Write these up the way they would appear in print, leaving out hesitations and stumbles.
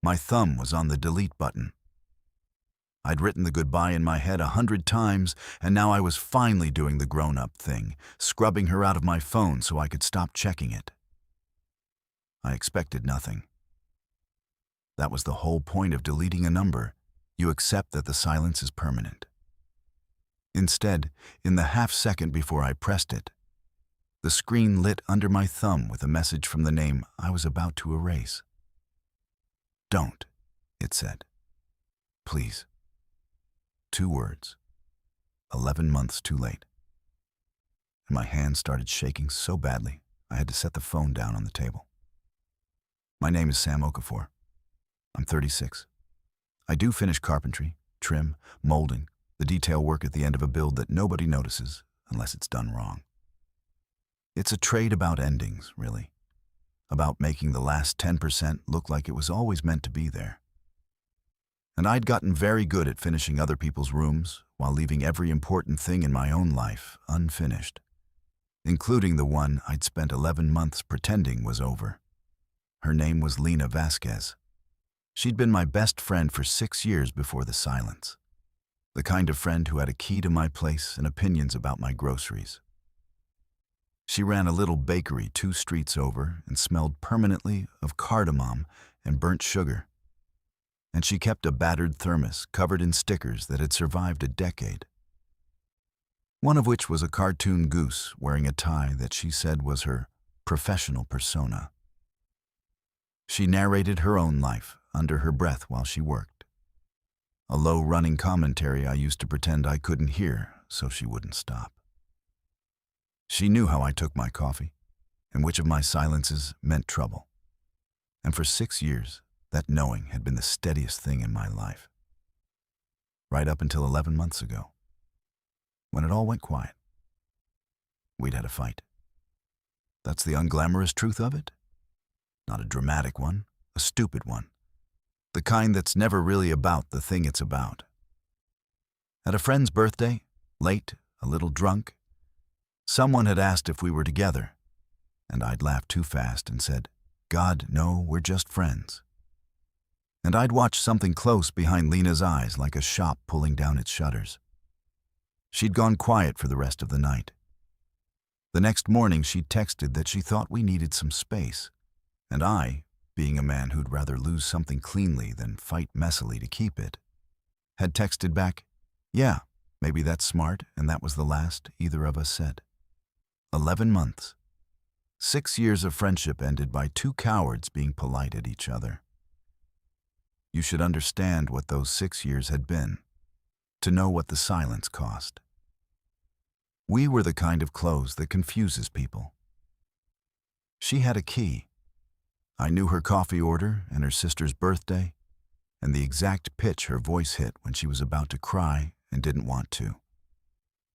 My thumb was on the delete button. I'd written the goodbye in my head 100 times, and now I was finally doing the grown-up thing, scrubbing her out of my phone so I could stop checking it. I expected nothing. That was the whole point of deleting a number. You accept that the silence is permanent. Instead, in the half-second before I pressed it, the screen lit under my thumb with a message from the name I was about to erase. "Don't," it said. "Please." 2 words. 11 months too late. And my hands started shaking so badly, I had to set the phone down on the table. My name is Sam Okafor. I'm 36. I do finish carpentry, trim, molding, the detail work at the end of a build that nobody notices unless it's done wrong. It's a trade about endings, really. About making the last 10% look like it was always meant to be there. And I'd gotten very good at finishing other people's rooms while leaving every important thing in my own life unfinished, including the one I'd spent 11 months pretending was over. Her name was Lena Vasquez. She'd been my best friend for 6 years before the silence. The kind of friend who had a key to my place and opinions about my groceries. She ran a little bakery 2 streets over and smelled permanently of cardamom and burnt sugar. And she kept a battered thermos covered in stickers that had survived a decade. One of which was a cartoon goose wearing a tie that she said was her professional persona. She narrated her own life under her breath while she worked. A low-running commentary I used to pretend I couldn't hear so she wouldn't stop. She knew how I took my coffee and which of my silences meant trouble. And for 6 years, that knowing had been the steadiest thing in my life. Right up until 11 months ago, when it all went quiet. We'd had a fight. That's the unglamorous truth of it. Not a dramatic one, a stupid one. The kind that's never really about the thing it's about. At a friend's birthday, late, a little drunk, someone had asked if we were together, and I'd laughed too fast and said, "God, no, we're just friends." And I'd watched something close behind Lena's eyes like a shop pulling down its shutters. She'd gone quiet for the rest of the night. The next morning she'd texted that she thought we needed some space, and I, being a man who'd rather lose something cleanly than fight messily to keep it, had texted back, "Yeah, maybe that's smart," and that was the last either of us said. 11 months. 6 years of friendship ended by 2 cowards being polite at each other. You should understand what those 6 years had been, to know what the silence cost. We were the kind of close that confuses people. She had a key. I knew her coffee order and her sister's birthday, and the exact pitch her voice hit when she was about to cry and didn't want to.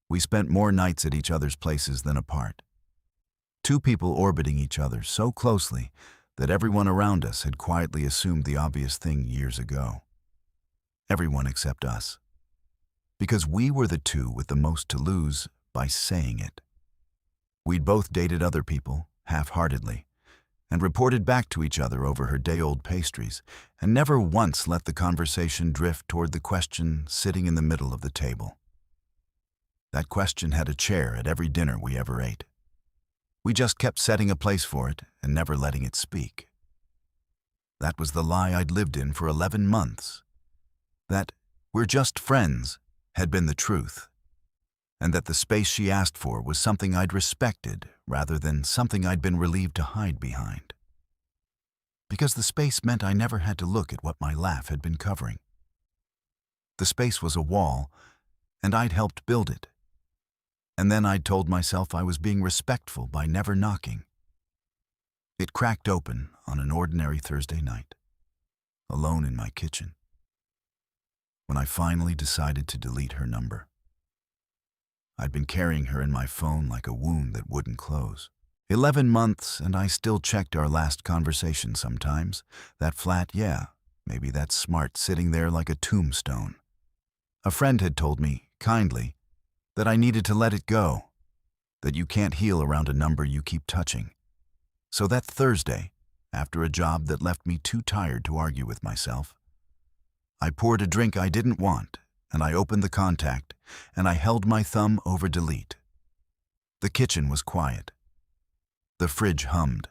We spent more nights at each other's places than apart. 2 people orbiting each other so closely that everyone around us had quietly assumed the obvious thing years ago. Everyone except us. Because we were the 2 with the most to lose by saying it. We'd both dated other people, half-heartedly, and reported back to each other over her day-old pastries, and never once let the conversation drift toward the question sitting in the middle of the table. That question had a chair at every dinner we ever ate. We just kept setting a place for it and never letting it speak. That was the lie I'd lived in for 11 months. That "we're just friends" had been the truth, and that the space she asked for was something I'd respected rather than something I'd been relieved to hide behind. Because the space meant I never had to look at what my laugh had been covering. The space was a wall, and I'd helped build it. And then I'd told myself I was being respectful by never knocking. It cracked open on an ordinary Thursday night, alone in my kitchen, when I finally decided to delete her number. I'd been carrying her in my phone like a wound that wouldn't close. 11 months, and I still checked our last conversation sometimes. That flat, "yeah, maybe that's smart," sitting there like a tombstone. A friend had told me, kindly, that I needed to let it go, that you can't heal around a number you keep touching. So that Thursday, after a job that left me too tired to argue with myself. I poured a drink I didn't want, and I opened the contact, and I held my thumb over delete. The kitchen was quiet. The fridge hummed.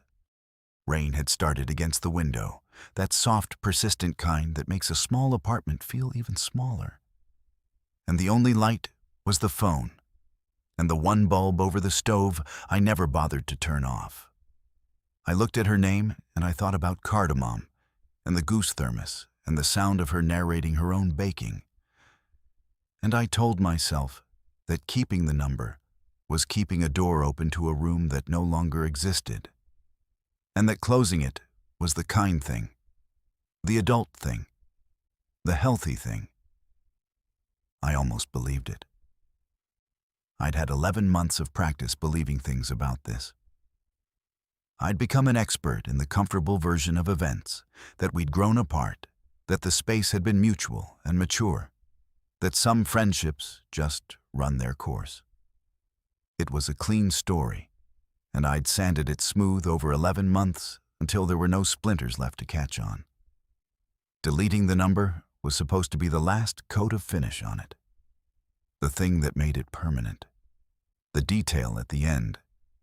Rain had started against the window, that soft, persistent kind that makes a small apartment feel even smaller. And the only light was the phone, and the one bulb over the stove I never bothered to turn off. I looked at her name, and I thought about cardamom, and the goose thermos, and the sound of her narrating her own baking. And I told myself that keeping the number was keeping a door open to a room that no longer existed, and that closing it was the kind thing, the adult thing, the healthy thing. I almost believed it. I'd had 11 months of practice believing things about this. I'd become an expert in the comfortable version of events, that we'd grown apart, that the space had been mutual and mature, that some friendships just run their course. It was a clean story, and I'd sanded it smooth over 11 months until there were no splinters left to catch on. Deleting the number was supposed to be the last coat of finish on it, the thing that made it permanent, the detail at the end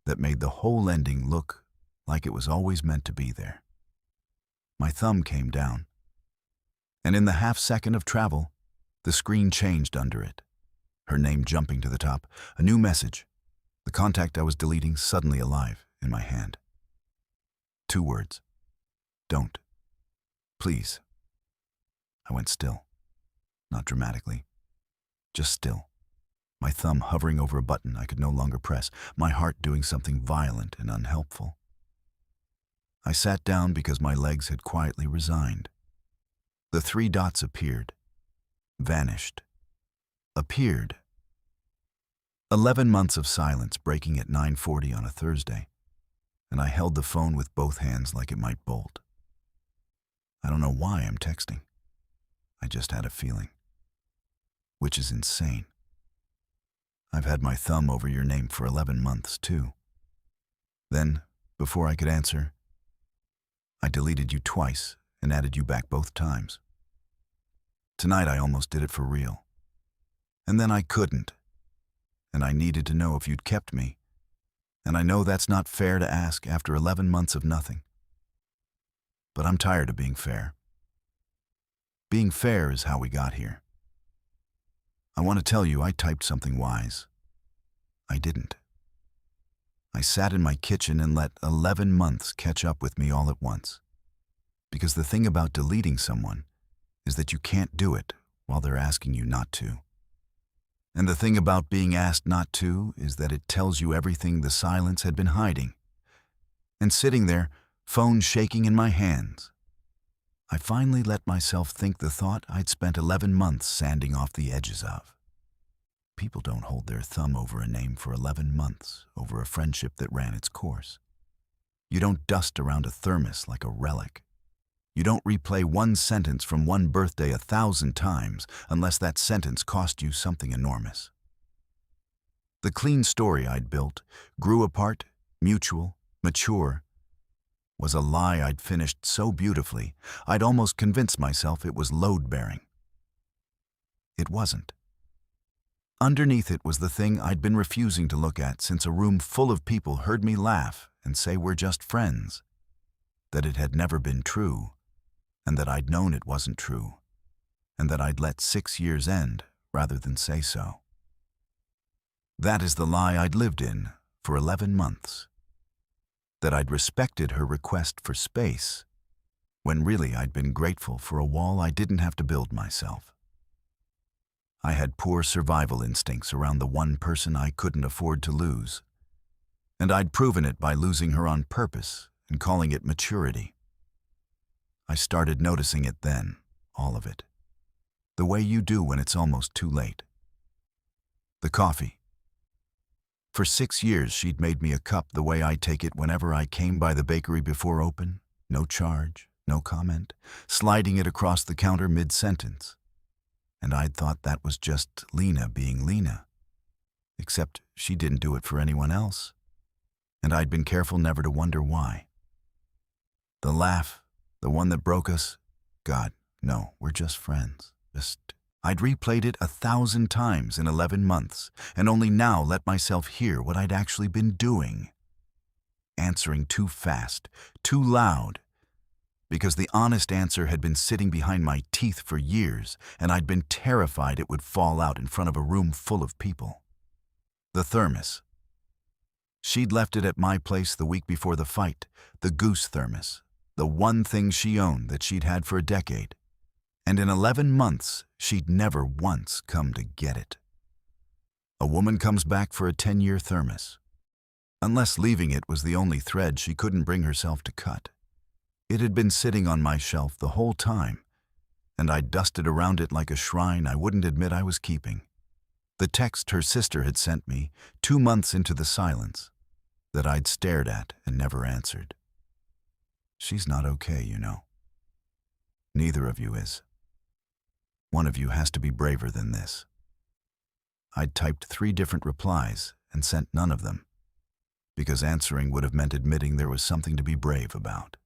that made the whole ending look like it was always meant to be there. My thumb came down, and in the half-second of travel, the screen changed under it, her name jumping to the top, a new message, the contact I was deleting suddenly alive in my hand. 2 words. Don't. Please. I went still. Not dramatically. Just still. My thumb hovering over a button I could no longer press, my heart doing something violent and unhelpful. I sat down because my legs had quietly resigned. The 3 dots appeared, vanished, appeared. 11 months of silence breaking at 9:40 on a Thursday, and I held the phone with both hands like it might bolt. I don't know why I'm texting. I just had a feeling. Which is insane. I've had my thumb over your name for 11 months, too. Then, before I could answer, I deleted you twice and added you back both times. Tonight I almost did it for real. And then I couldn't. And I needed to know if you'd kept me. And I know that's not fair to ask after 11 months of nothing. But I'm tired of being fair. Being fair is how we got here. I want to tell you I typed something wise. I didn't. I sat in my kitchen and let 11 months catch up with me all at once. Because the thing about deleting someone is that you can't do it while they're asking you not to. And the thing about being asked not to is that it tells you everything the silence had been hiding. And sitting there, phone shaking in my hands, I finally let myself think the thought I'd spent 11 months sanding off the edges of. People don't hold their thumb over a name for 11 months over a friendship that ran its course. You don't dust around a thermos like a relic. You don't replay one sentence from one birthday 1,000 times unless that sentence cost you something enormous. The clean story I'd built, grew apart, mutual, mature, was a lie I'd finished so beautifully I'd almost convinced myself it was load-bearing. It wasn't. Underneath it was the thing I'd been refusing to look at since a room full of people heard me laugh and say we're just friends, that it had never been true, and that I'd known it wasn't true, and that I'd let 6 years end rather than say so. That is the lie I'd lived in for 11 months. That I'd respected her request for space, when really I'd been grateful for a wall I didn't have to build myself. I had poor survival instincts around the one person I couldn't afford to lose, and I'd proven it by losing her on purpose and calling it maturity. I started noticing it then, all of it, the way you do when it's almost too late. The coffee. For 6 years she'd made me a cup the way I take it whenever I came by the bakery before open, no charge, no comment, sliding it across the counter mid-sentence. And I'd thought that was just Lena being Lena. Except she didn't do it for anyone else. And I'd been careful never to wonder why. The laugh, the one that broke us. God, no, we're just friends. I'd replayed it 1,000 times in 11 months, and only now let myself hear what I'd actually been doing. Answering too fast, too loud, because the honest answer had been sitting behind my teeth for years, and I'd been terrified it would fall out in front of a room full of people. The thermos. She'd left it at my place the week before the fight, the Goose thermos, the one thing she owned that she'd had for a decade. And in 11 months, she'd never once come to get it. A woman comes back for a 10-year thermos. Unless leaving it was the only thread she couldn't bring herself to cut. It had been sitting on my shelf the whole time, and I dusted around it like a shrine I wouldn't admit I was keeping. The text her sister had sent me 2 months into the silence that I'd stared at and never answered. She's not okay, you know. Neither of you is. One of you has to be braver than this. I'd typed 3 different replies and sent none of them, because answering would have meant admitting there was something to be brave about.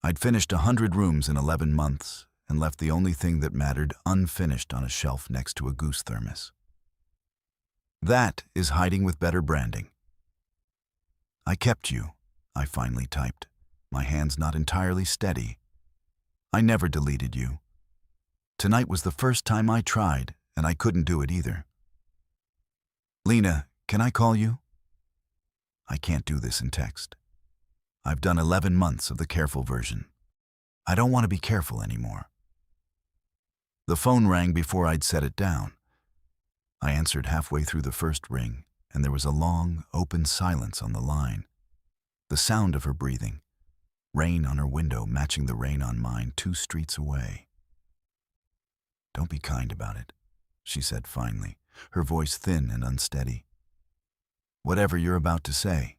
I'd finished 100 rooms in 11 months and left the only thing that mattered unfinished on a shelf next to a Goose thermos. That is hiding with better branding. I kept you, I finally typed, my hands not entirely steady. I never deleted you. Tonight was the first time I tried, and I couldn't do it either. Lena, can I call you? I can't do this in text. I've done 11 months of the careful version. I don't want to be careful anymore. The phone rang before I'd set it down. I answered halfway through the first ring, and there was a long, open silence on the line. The sound of her breathing, rain on her window matching the rain on mine 2 streets away. Don't be kind about it, she said finally, her voice thin and unsteady. Whatever you're about to say.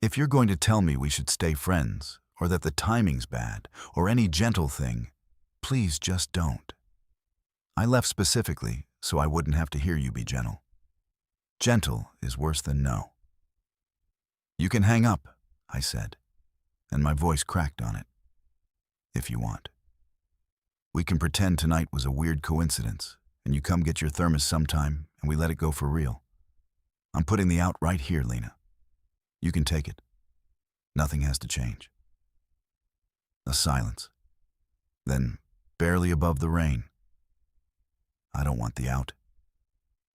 If you're going to tell me we should stay friends, or that the timing's bad, or any gentle thing, please just don't. I left specifically so I wouldn't have to hear you be gentle. Gentle is worse than no. You can hang up, I said, and my voice cracked on it. If you want. We can pretend tonight was a weird coincidence, and you come get your thermos sometime, and we let it go for real. I'm putting the out right here, Lena. You can take it. Nothing has to change. A silence. Then, barely above the rain. I don't want the out.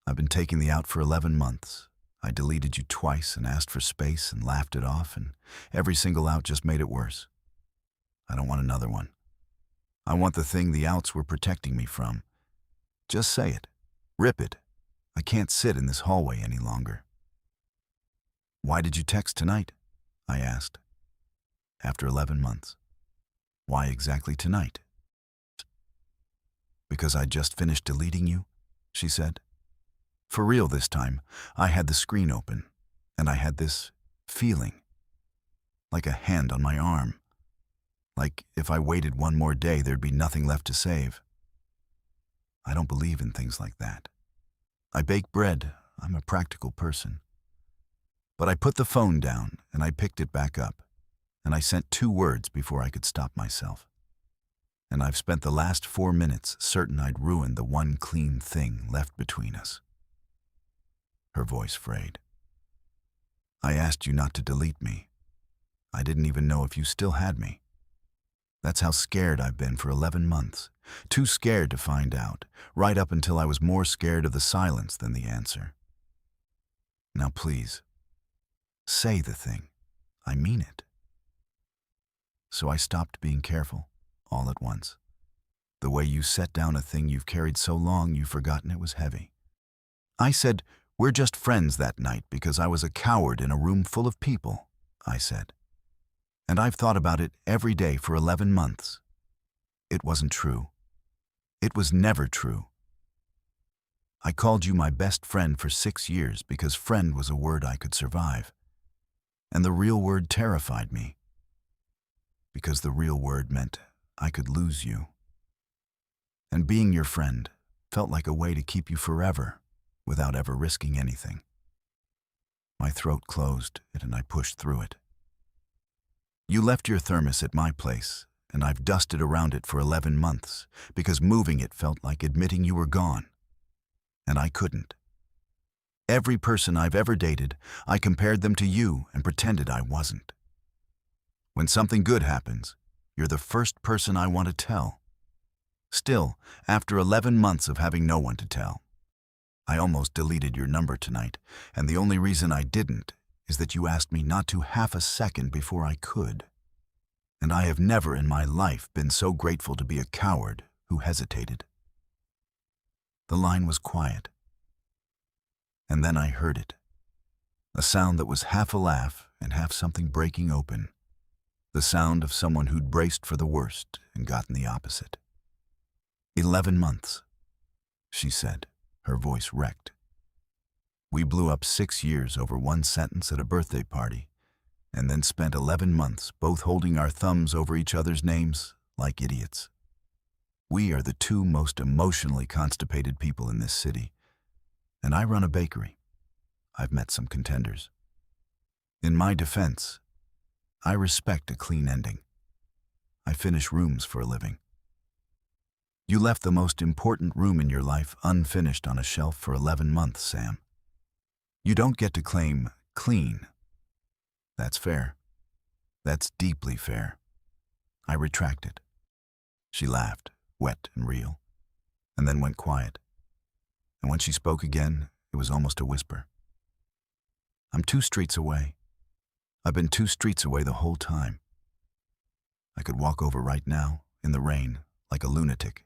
I've been taking the out for 11 months. I deleted you twice and asked for space and laughed it off, and every single out just made it worse. I don't want another one. I want the thing the outs were protecting me from. Just say it. Rip it. I can't sit in this hallway any longer. Why did you text tonight? I asked. After 11 months. Why exactly tonight? Because I'd just finished deleting you, she said. For real this time, I had the screen open, and I had this feeling. Like a hand on my arm. Like if I waited one more day, there'd be nothing left to save. I don't believe in things like that. I bake bread. I'm a practical person. But I put the phone down, and I picked it back up, and I sent 2 words before I could stop myself. And I've spent the last 4 minutes certain I'd ruined the one clean thing left between us. Her voice frayed. I asked you not to delete me. I didn't even know if you still had me. That's how scared I've been for 11 months. Too scared to find out, right up until I was more scared of the silence than the answer. Now please, say the thing. I mean it. So I stopped being careful, all at once. The way you set down a thing you've carried so long you've forgotten it was heavy. I said, we're just friends that night because I was a coward in a room full of people, I said. And I've thought about it every day for 11 months. It wasn't true. It was never true. I called you my best friend for 6 years because friend was a word I could survive. And the real word terrified me. Because the real word meant I could lose you. And being your friend felt like a way to keep you forever without ever risking anything. My throat closed and I pushed through it. You left your thermos at my place, and I've dusted around it for 11 months because moving it felt like admitting you were gone. And I couldn't. Every person I've ever dated, I compared them to you and pretended I wasn't. When something good happens, you're the first person I want to tell. Still, after 11 months of having no one to tell, I almost deleted your number tonight, and the only reason I didn't is that you asked me not to half a second before I could. And I have never in my life been so grateful to be a coward who hesitated. The line was quiet. And then I heard it. A sound that was half a laugh and half something breaking open. The sound of someone who'd braced for the worst and gotten the opposite. 11 months, she said, her voice wrecked. We blew up 6 years over one sentence at a birthday party, and then spent 11 months both holding our thumbs over each other's names like idiots. We are the two most emotionally constipated people in this city, and I run a bakery. I've met some contenders. In my defense, I respect a clean ending. I finish rooms for a living. You left the most important room in your life unfinished on a shelf for 11 months, Sam. You don't get to claim clean. That's fair. That's deeply fair. I retract it. She laughed, wet and real, and then went quiet. And when she spoke again, it was almost a whisper. I'm 2 streets away. I've been 2 streets away the whole time. I could walk over right now, in the rain, like a lunatic,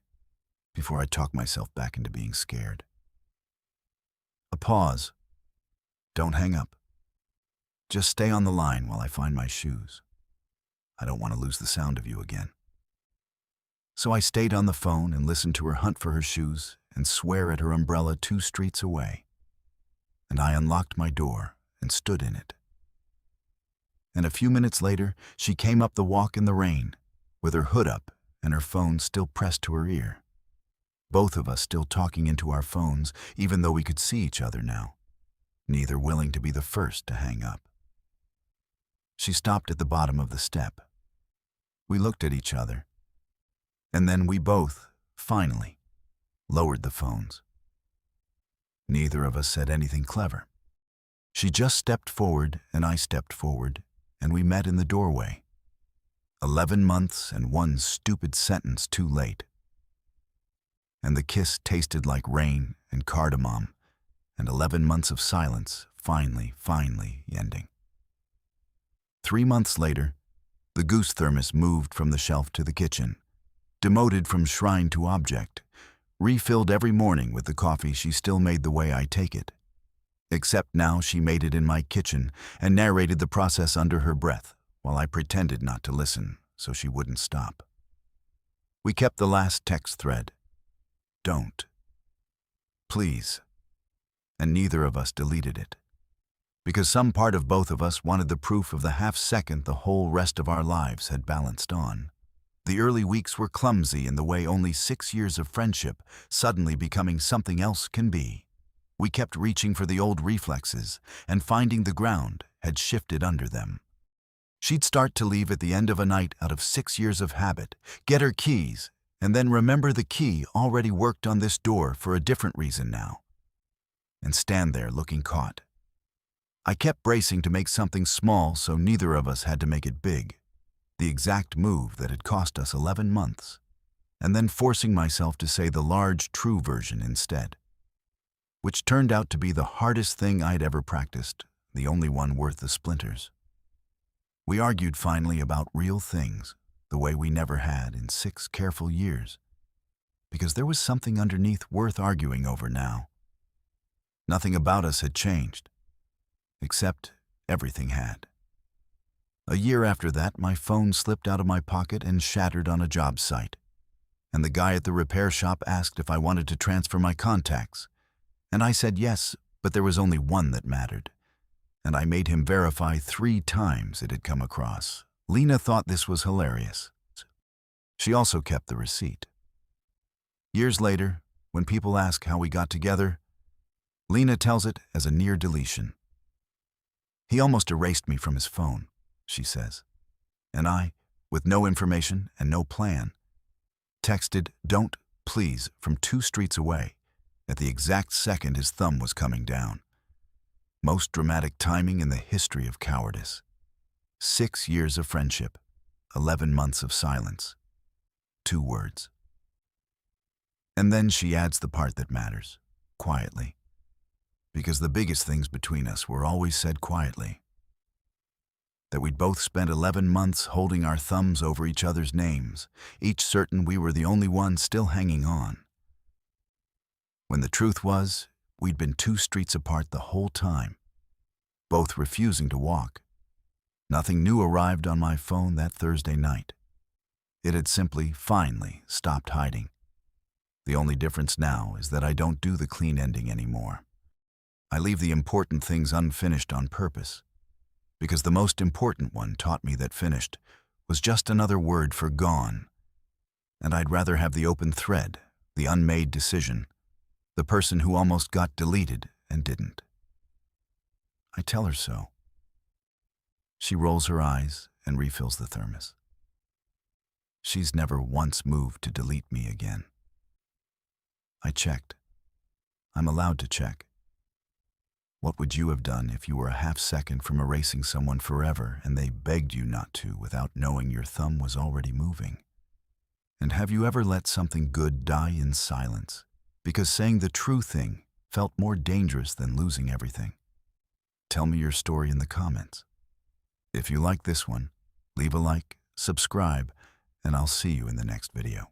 before I talk myself back into being scared. A pause. Don't hang up. Just stay on the line while I find my shoes. I don't want to lose the sound of you again. So I stayed on the phone and listened to her hunt for her shoes and swear at her umbrella 2 streets away. And I unlocked my door and stood in it. And a few minutes later, she came up the walk in the rain, with her hood up and her phone still pressed to her ear. Both of us still talking into our phones, even though we could see each other now, neither willing to be the first to hang up. She stopped at the bottom of the step. We looked at each other, and then we both, finally, lowered the phones. Neither of us said anything clever. She just stepped forward, and I stepped forward, and we met in the doorway. 11 months and 1 stupid sentence too late. And the kiss tasted like rain and cardamom, and 11 months of silence finally ending. 3 months later, the goose thermos moved from the shelf to the kitchen, demoted from shrine to object, refilled every morning with the coffee she still made the way I take it. Except now she made it in my kitchen and narrated the process under her breath, while I pretended not to listen so she wouldn't stop. We kept the last text thread. Don't. Please. And neither of us deleted it. Because some part of both of us wanted the proof of the half-second the whole rest of our lives had balanced on. The early weeks were clumsy in the way only 6 years of friendship suddenly becoming something else can be. We kept reaching for the old reflexes, and finding the ground had shifted under them. She'd start to leave at the end of a night out of 6 years of habit, get her keys, and then remember the key already worked on this door for a different reason now, and stand there looking caught. I kept bracing to make something small so neither of us had to make it big, the exact move that had cost us 11 months, and then forcing myself to say the large, true version instead, which turned out to be the hardest thing I'd ever practiced, the only one worth the splinters. We argued finally about real things, the way we never had in 6 careful years, because there was something underneath worth arguing over now. Nothing about us had changed, except everything had. A year after that, my phone slipped out of my pocket and shattered on a job site, and the guy at the repair shop asked if I wanted to transfer my contacts, and I said yes, but there was only one that mattered, and I made him verify 3 times it had come across. Lena thought this was hilarious. She also kept the receipt. Years later, when people ask how we got together, Lena tells it as a near deletion. He almost erased me from his phone, she says. And I, with no information and no plan, texted "don't, please" from 2 streets away at the exact second his thumb was coming down. Most dramatic timing in the history of cowardice. 6 years of friendship, 11 months of silence. 2 words. And then she adds the part that matters, quietly. Because the biggest things between us were always said quietly. That we'd both spent 11 months holding our thumbs over each other's names, each certain we were the only ones still hanging on. When the truth was, we'd been 2 streets apart the whole time, both refusing to walk. Nothing new arrived on my phone that Thursday night. It had simply, finally, stopped hiding. The only difference now is that I don't do the clean ending anymore. I leave the important things unfinished on purpose, because the most important one taught me that finished was just another word for gone, and I'd rather have the open thread, the unmade decision, the person who almost got deleted and didn't. I tell her so. She rolls her eyes and refills the thermos. She's never once moved to delete me again. I checked. I'm allowed to check. What would you have done if you were a half-second from erasing someone forever and they begged you not to without knowing your thumb was already moving? And have you ever let something good die in silence because saying the true thing felt more dangerous than losing everything? Tell me your story in the comments. If you like this one, leave a like, subscribe, and I'll see you in the next video.